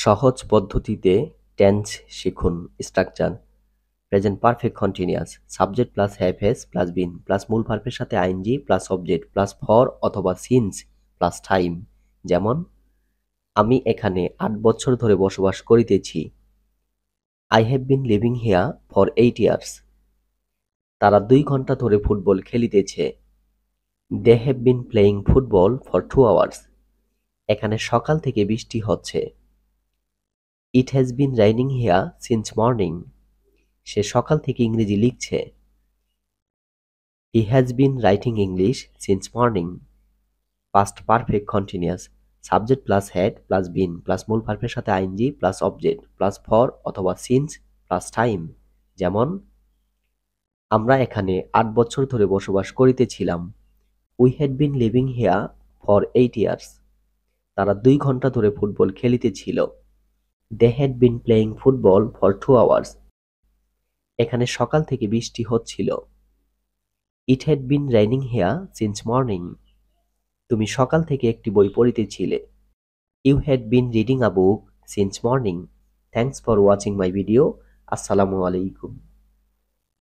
সহজ পদ্ধতিতে টেন্স শিখুন। Structure: present perfect continuous, subject plus have has plus been plus মূল ভার্বের সাথে ING plus object plus for অথবা সিন্স প্লাস টাইম। যেমন, আমি এখানে ৮ বছর ধরে বসবাস করিতেছি। I have been living here for 8 years. তারা ২ ঘন্টা ধরে ফুটবল খেলিতেছে। They have been playing football for 2 hours. এখানে সকাল থেকে বৃষ্টি হচ্ছে। It has been raining here since morning. সে সকাল থেকে ইংরেজি লিখছে। He has been writing English since morning. Past perfect continuous, subject plus had plus been plus মূল ভার্বের সাথে ING plus object plus for অথবা সিন্স প্লাস টাইম। যেমন, আমরা এখানে ৮ বছর ধরে বসবাস করিতেছিলাম। We had been living here for 8 years. তারা ২ ঘন্টা ধরে ফুটবল খেলিতেছিল। They had been playing football for 2 hours. এখানে সকাল থেকে বৃষ্টি হচ্ছিল। It had bin raining here since morning. তুমি সকাল থেকে একটি বই পড়িতেছিলে। You had been reading a book since morning. Thanks for watching my video. আসসালামু আলাইকুম।